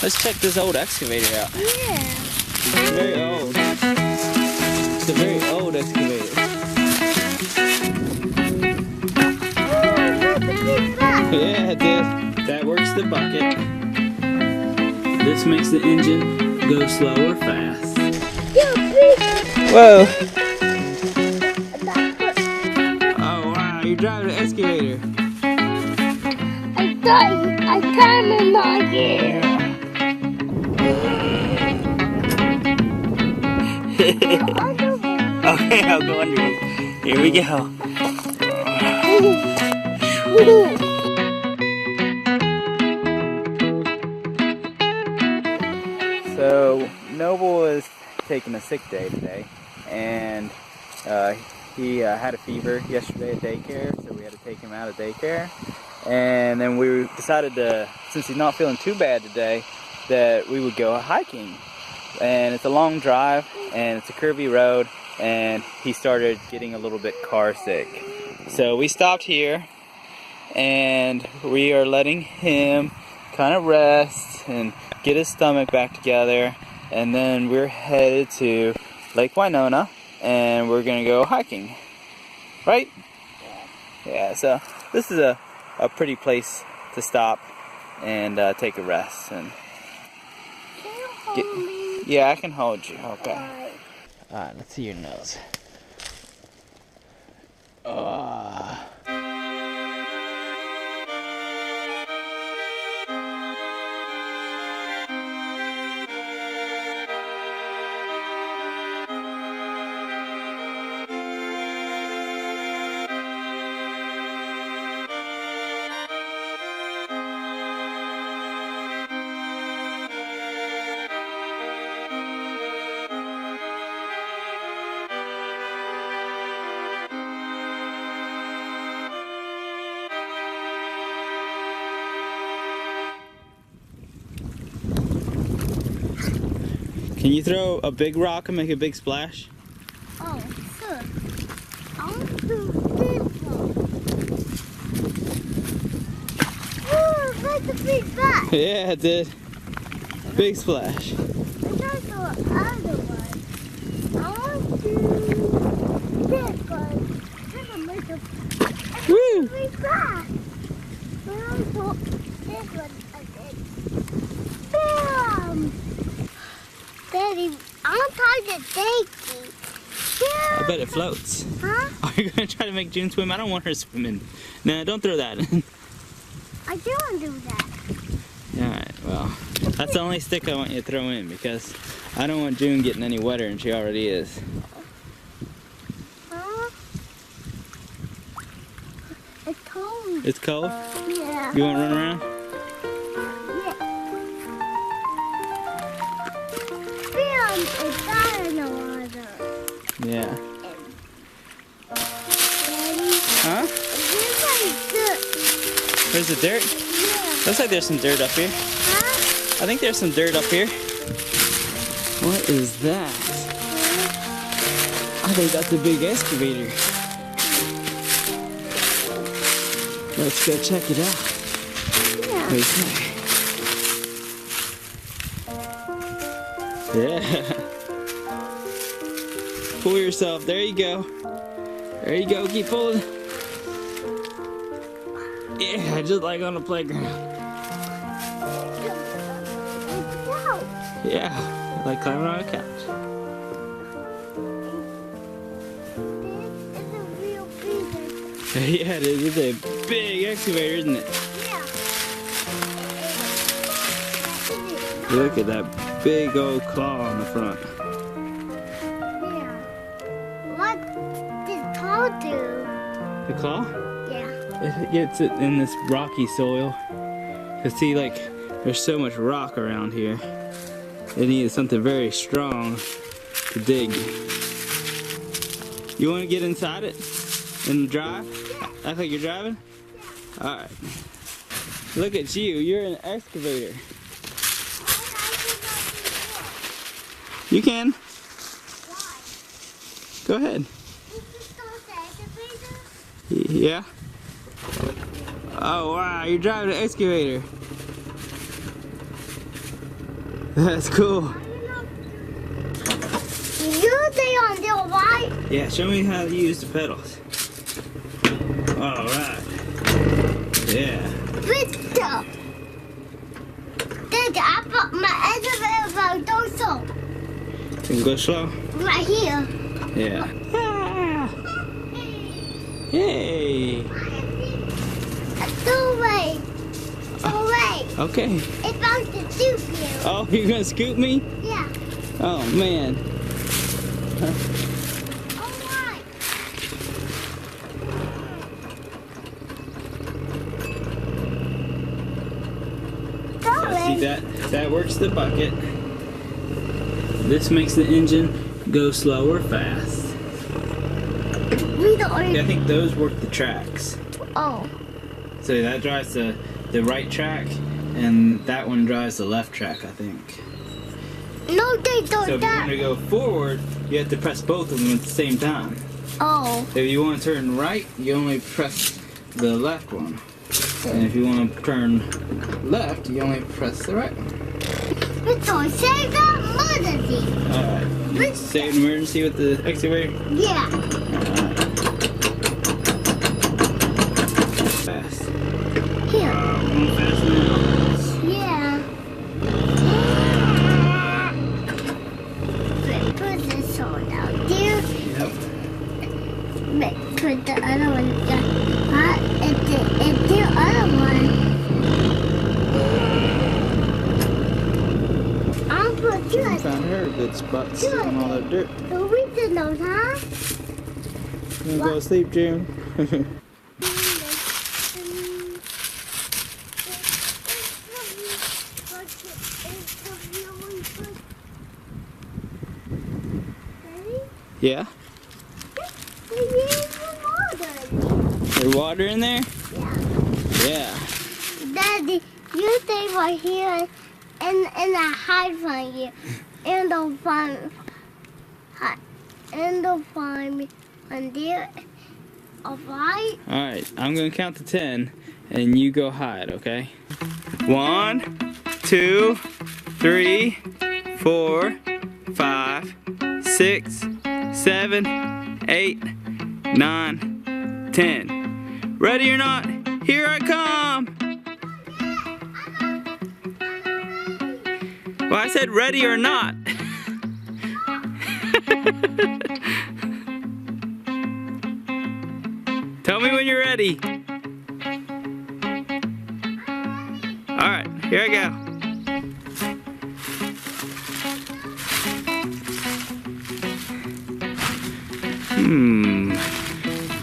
Let's check this old excavator out. Yeah. It's very old. It's a very old excavator. Yeah, it did. That works the bucket. This makes the engine go slow or fast. Whoa! Oh wow, you're driving an excavator. I can't in here. Okay, I'll go under it. Here we go. So Noble is taking a sick day today, and he had a fever yesterday at daycare, so we had to take him out of daycare. And then we decided to, since he's not feeling too bad today, that we would go hiking. And it's a long drive, and it's a curvy road, and he started getting a little bit car sick. So we stopped here, and we are letting him kind of rest and get his stomach back together, and then we're headed to Lake Winona, and we're gonna go hiking, right? Yeah, so this is a pretty place to stop and take a rest. And Can you hold me? yeah, I can hold you. Okay. Alright, let's see your nose. Can you throw a big rock and make a big splash? Oh, sure. I want to do this one. Oh, that's a big splash. Yeah, it did. Big splash. I tried the other one. I want to do this one. This one makes a Woo! big splash. I want to do this one again. Bam! Daddy, I'm trying to take you. I bet it floats. Huh? Are you going to try to make June swim? I don't want her swimming. No, don't throw that. I do want to do that. Alright, well, that's the only stick I want you to throw in, because I don't want June getting any wetter than she already is. Huh? It's cold. It's cold? Yeah. You want to run around? It's not in the water. Yeah. Daddy, Huh? there's like dirt. There's the dirt? Yeah. Looks like there's some dirt up here. Huh? I think there's some dirt up here. What is that? I think that's a big excavator. Let's go check it out. Yeah. Okay. Yeah. Pull yourself. There you go. There you go. Keep pulling. Yeah, just like on the playground. Yeah, like climbing on a couch. This is a real big. Yeah, it is. It's a big excavator, isn't it? Yeah. Look at that big old claw on the front. Yeah. What did Paul do? The claw? Yeah. It gets it in this rocky soil. Cause see, like, there's so much rock around here. It needs something very strong to dig. You want to get inside it and drive? Yeah. Act like you're driving? Yeah. All right. Look at you. You're an excavator. You can. Why? Go ahead. This is the excavator? Yeah. Oh wow, you're driving an excavator. That's cool. You stay on there, right? Yeah, show me how to use the pedals. Alright. Yeah. Pistol. Daddy, I put my elevator also. Can you go slow? Right here. Yeah. Ah. Hey. Go away. Go away. Okay. It's about to shoot you. Oh, you're gonna scoop me? Yeah. Oh man. Alright. See that works the bucket. This makes the engine go slow or fast. Yeah, I think those work the tracks. Oh. So that drives the right track, and that one drives the left track, I think. No, they don't. So if you want to go forward, you have to press both of them at the same time. Oh. If you want to turn right, you only press the left one. And if you want to turn left, you only press the right one. It's all save that emergency. Alright. Save an emergency with the excavator? Yeah. Alright. Fast. Here. Going fast now. Yeah. Put this one out there. Yep. Put the other one down. It's the other one. I'll put good. Found her a good spot to sit on all that dirt. The original, huh? You wanna go to sleep, June? Yeah? There's water in there? Yeah. Daddy, you stay right here and I hide from you. And they'll find me on there. Alright? Alright, I'm gonna count to 10 and you go hide, okay? 1, 2, 3, 4, 5, 6, 7, 8, 9, 10. Ready or not, here I come! Well, I said ready or not. Tell me when you're ready. Alright, here I go.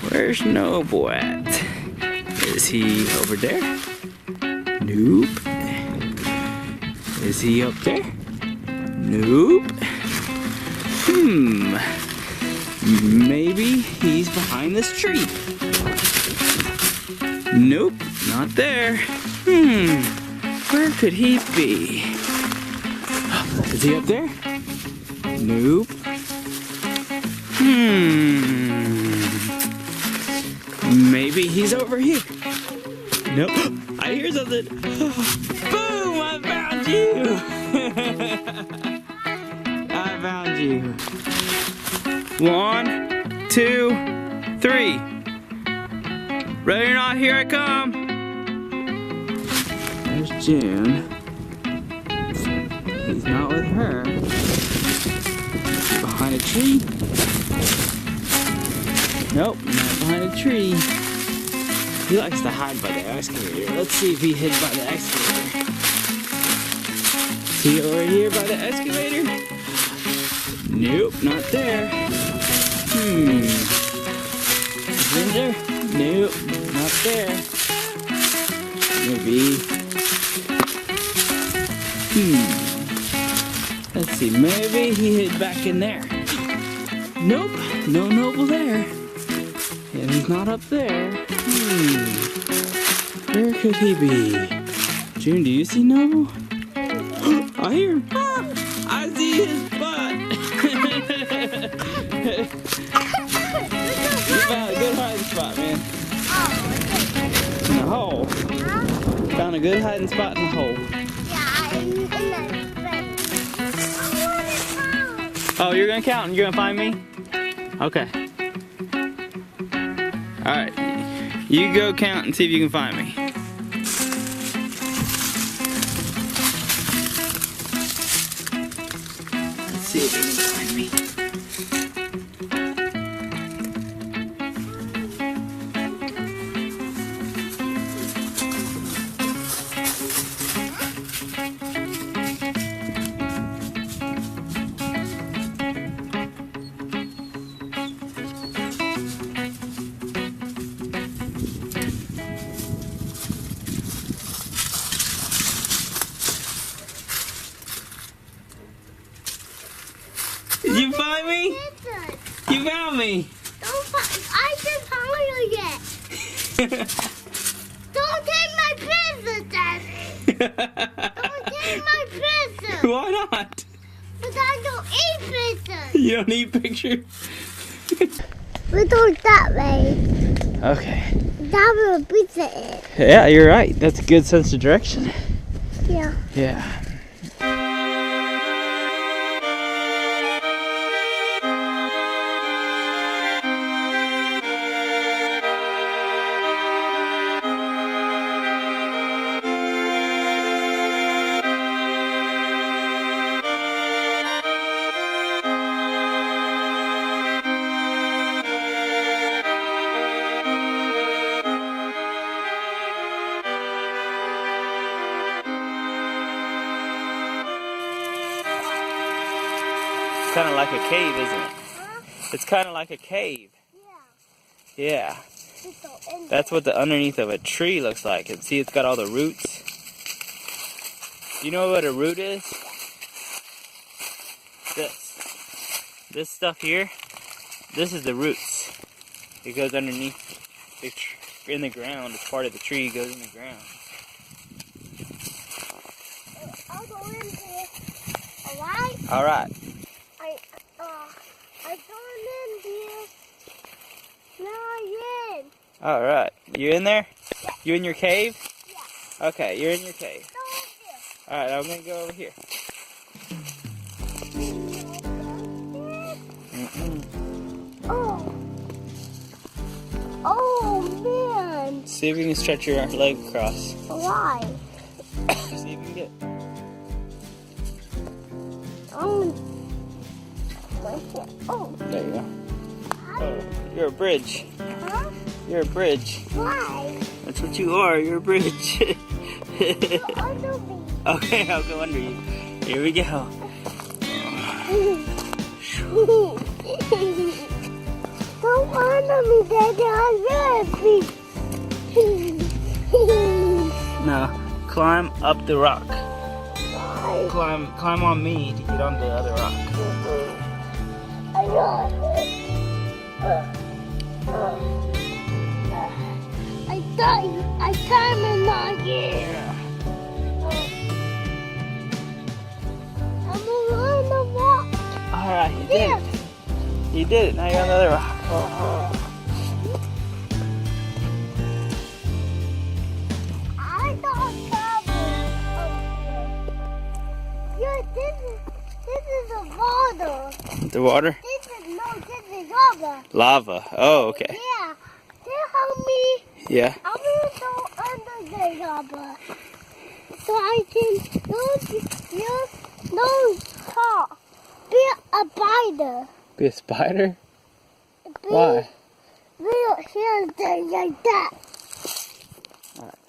Where's Noble at? Is he over there? Nope. Is he up there? Nope. Maybe he's behind this tree. Nope, not there. Where could he be? Is he up there? Nope. Maybe he's over here. Nope. I hear something. Boom! I found you! I found you. 1, 2, 3. Ready or not, here I come. There's June. He's not with her. Behind a tree. Nope, not behind a tree. He likes to hide by the excavator. Let's see if he hid by the excavator. Is he over here by the excavator? Nope, not there. Is he in there? Nope, not there. Maybe. Let's see, maybe he hid back in there. Nope, no Noble there. And he's not up there. Where could he be? June, do you see Noble? I hear him. I see his butt. You found a good hiding spot, man. In the hole. Found a good hiding spot in the hole. Yeah, in the bed. Oh, you're gonna count and you're gonna find me? Okay. Alright. You go count and see if you can find me. Let's see if you can find me. Did you find me? You found me. I just found you yet. Don't take my present, Daddy. Don't take my present. Why not? But I don't eat presents. You don't need pictures? We do it that way. Okay. That will pizza is. Yeah, you're right. That's a good sense of direction. Yeah. Yeah. Kind of like a cave, isn't it? Huh? It's kind of like a cave. Yeah. Yeah. That's what the underneath of a tree looks like. And see, it's got all the roots. Do you know what a root is? This stuff here. This is the roots. It goes underneath in the ground. It's part of the tree. It goes in the ground. I'll go in here. Alright? All right. I gone in here. Now I'm in. All right. You in there? Yeah. You in your cave? Yeah. Okay, you're in your cave. Go over here. All right, I'm gonna go over here. Oh. Oh man. See if you can stretch your leg across. Why? See if you can get. Oh. There you go. Oh, you're a bridge. Huh? You're a bridge. Why? That's what you are. You're a bridge. Go under me. Okay, I'll go under you. Here we go. Don't under me, Daddy. I'm very big. Now, climb up the rock. Why? Climb on me to get on the other rock. I got it. I climbed on here. Yeah. I'm on the rock. All right, you did it. You did it. Now you're on the other rock. I don't travel up here. Yeah, this is the water. The water? This is lava. Lava. Oh, okay. Yeah. They help me. Yeah. I'm gonna go under the lava. So I can no talk. Be a spider. Be a spider? Be, Why? Be here like that. Alright.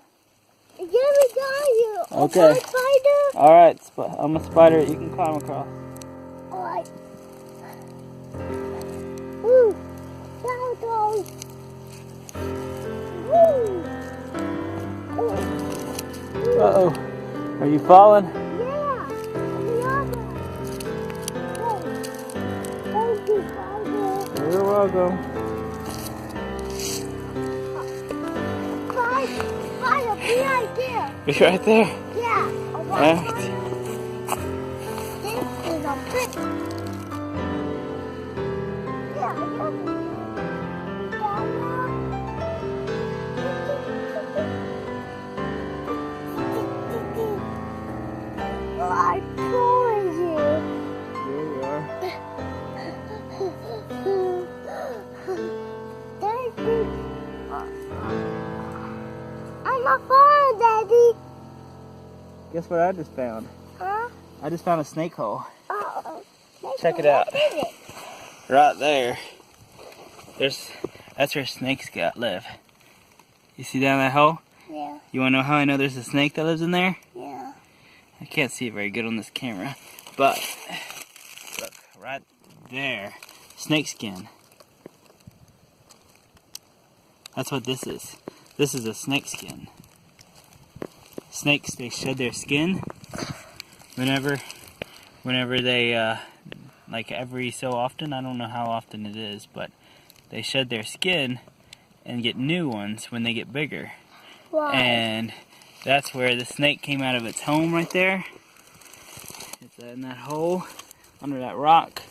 Give me down you. Okay. Spider. Alright, I'm a spider. You can climb across. Alright. Woo. Down goes. Woo. Uh-oh. Are you falling? Yeah. Thank you, Father. You're welcome. Father, be right there. Be right there. Yeah. Alright. This is a pit. Yeah, I told you. Here we are. Guess what I just found? Huh? I just found a snake hole. Uh-oh. Check it out. What is it? Right there. That's where snakes live. You see down that hole? Yeah. You wanna know how I know there's a snake that lives in there? Yeah. I can't see it very good on this camera, but look, right there. Snake skin. That's what this is. This is a snake skin. Snakes, they shed their skin whenever they, like every so often, I don't know how often it is, but they shed their skin and get new ones when they get bigger. Why? And that's where the snake came out of its home right there. It's in that hole under that rock,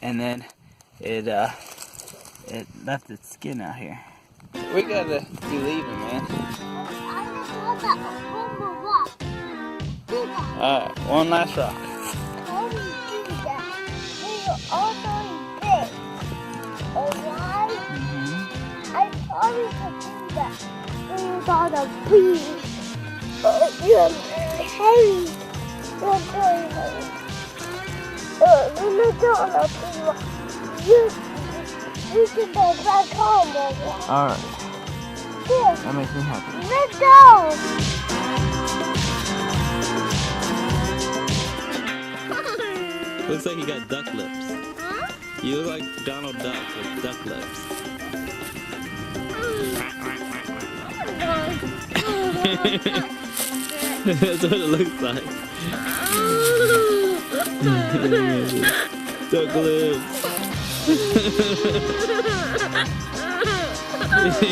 and then it left its skin out here. We gotta be leaving, man. I just want that one more rock. Do that. Alright, one last rock. How do you do that? They are all very big. Alright? I probably could do that. When you got a bee. But you're heavy. You're very heavy. When you got a bee, you can go back home. Alright, Yes. that makes me happy. Let's go! Looks like you got duck lips. Huh? You look like Donald Duck with duck lips. That's what it looks like. Duck lips.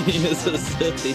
You're so silly.